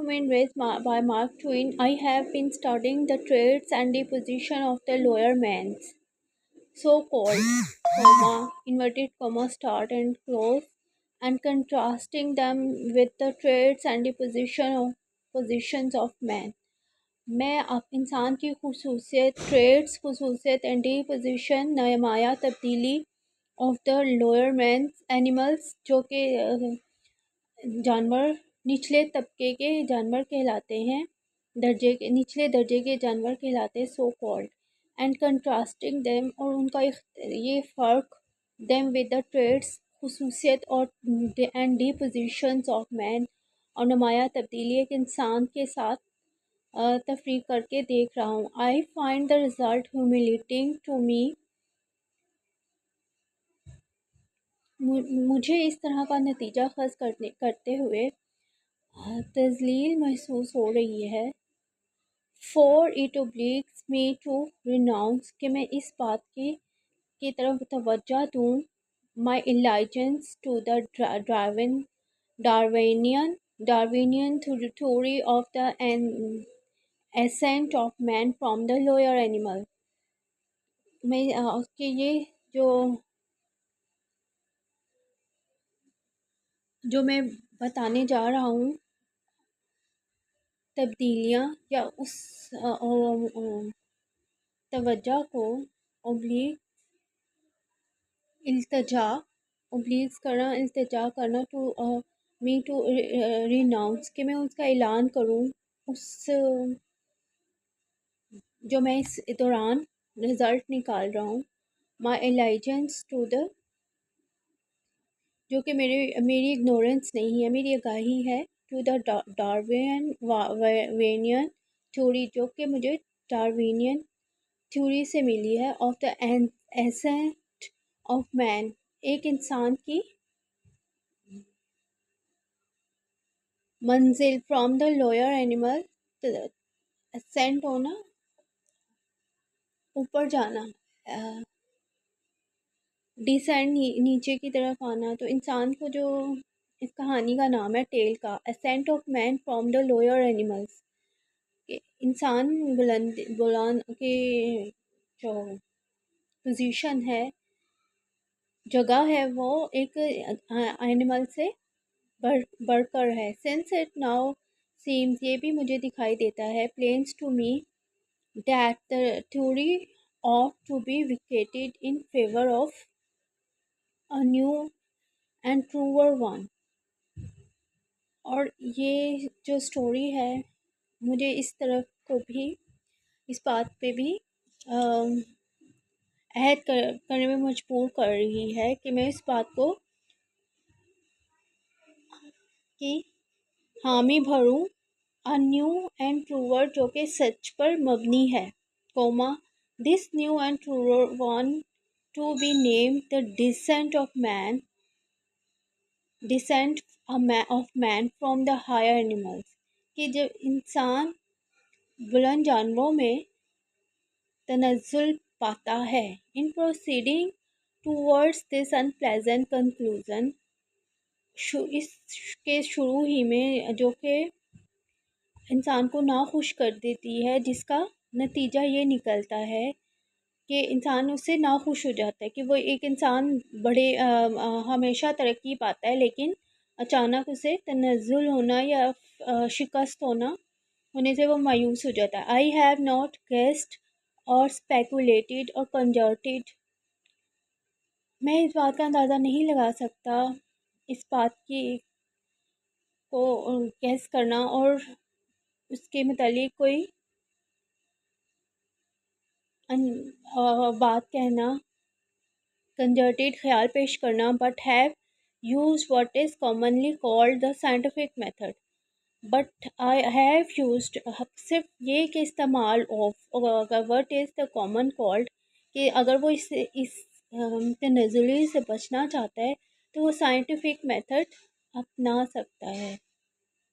Human Race by Mark Twain. I have been studying the traits and the position of the lower man's so-called inverted comma start and close, and contrasting them with the traits and the positions of man. میں اب انسان کی خصوصیت traits خصوصیت Andy position نمایاں تبدیلی of the lower means animals جو کہ جانور نچلے طبقے کے جانور کہلاتے ہیں نچلے درجے کے جانور کہلاتے ہیں so called and contrasting them اور ان کا یہ فرق دیم ود دا ٹریٹس خصوصیت اور اینڈ ڈی پوزیشنز آف مین اور نمایاں تبدیلی ایک انسان کے ساتھ تفریق کر کے دیکھ رہا ہوں. I find the result humiliating to me. مجھے اس طرح کا نتیجہ خاص کرتے ہوئے تذلیل محسوس ہو رہی ہے. For it obliges me to renounce کہ میں اس بات کی طرف توجہ دوں my allegiance to the Darwinian theory of the ascent of man from the lower animal. میں کہ یہ جو میں بتانے جا رہا ہوں تبدیلیاں یا اس توجہ کو التجا کرنا ٹو می ٹو ریناؤنس کہ میں اس کا اعلان کروں اس جو میں اس دوران رزلٹ نکال رہا ہوں مائی ایلیجنس ٹو دا جو کہ میری اگنورنس نہیں ہے میری آگاہی ہے ٹو دا ڈاروینین تھیوری جو کہ مجھے ڈاروینین تھیوری سے ملی ہے آف دا ایسنٹ آف مین ایک انسان کی منزل from the lower animal ascent ہونا اوپر جانا ڈیسینڈ نیچے کی طرف آنا. تو انسان کو جو اس کہانی کا نام ہے ٹیل کا ascent of man from the lower animals کہ انسان بلند کی جو پوزیشن ہے جگہ ہے وہ ایک اینیمل سے بڑھ کر ہے. سنس اٹ ناؤ سیمز یہ بھی مجھے دکھائی دیتا ہے plains to me that the theory ought to be vacated in favor of a new and truer one. اور یہ جو سٹوری ہے مجھے اس طرف کو بھی اس بات پہ بھی عہد کرنے میں مجبور کر رہی ہے کہ میں اس بات کو کی حامی بھروں a new and truer جو کہ سچ پر مبنی ہے کوما this new and truer one to be named the descent of man from the higher animals کہ جب انسان بلند جانوروں میں تنزل پاتا ہے. In proceeding towards this unpleasant conclusion اس کے شروع ہی میں جو کہ انسان کو ناخوش کر دیتی ہے جس کا نتیجہ یہ نکلتا ہے کہ انسان اس سے ناخوش ہو جاتا ہے کہ وہ ایک انسان ہمیشہ ترقی پاتا ہے لیکن اچانک اسے تنزل ہونا یا شکست ہونے سے وہ مایوس ہو جاتا ہے. آئی ہیو ناٹ گیسڈ اور اسپیکولیٹڈ اور کنجرٹیڈ میں اس بات کا اندازہ نہیں لگا سکتا اس بات کی کو گیس کرنا اور اس کے متعلق کوئی بات کہنا کنجرٹیڈ خیال پیش کرنا but have use what is commonly called the scientific method but I have used صرف یہ کہ استعمال of what is the common called کہ اگر وہ اس تنزلی سے بچنا چاہتا ہے تو وہ سائنٹیفک میتھڈ اپنا سکتا ہے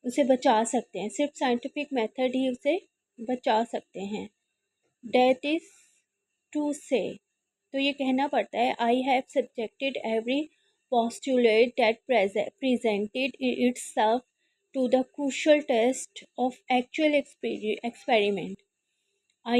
اسے بچا سکتے ہیں صرف سائنٹیفک میتھڈ ہی اسے بچا سکتے ہیں. دیٹ از ٹو سے تو یہ کہنا پڑتا ہے I have subjected every postulate that presented itself to the crucial test of actual experiment. I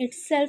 itself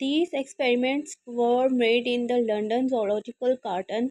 these experiments were made in the London Zoological Garden,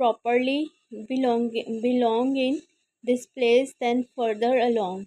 properly belong in this place than further along,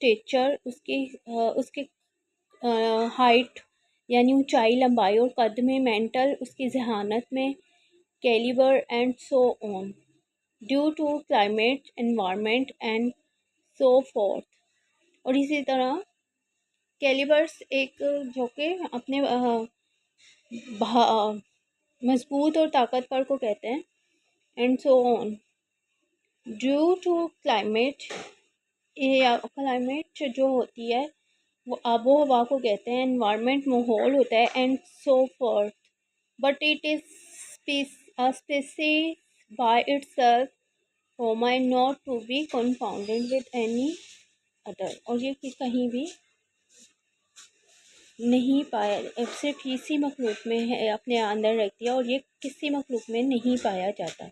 stature اس کے height یعنی اونچائی، لمبائی اور قد میں، mental اس کی ذہانت میں، calibre and so on, due to climate, environment and so forth. اور اسی طرح کیلیبرس ایک جو کہ اپنے مضبوط اور طاقتور کو کہتے ہیں، and so on, due to climate, climate جو ہوتی ہے وہ آب و ہوا کو کہتے ہیں، انوائرمنٹ ماحول ہوتا ہے، and so forth, but it is species by itself ہوما and not to be confounded with any other. اور یہ کہیں بھی نہیں پایا، صرف اسی مخلوق میں ہے، اپنے اندر رکھتی ہے، اور یہ کسی مخلوق میں نہیں پایا جاتا۔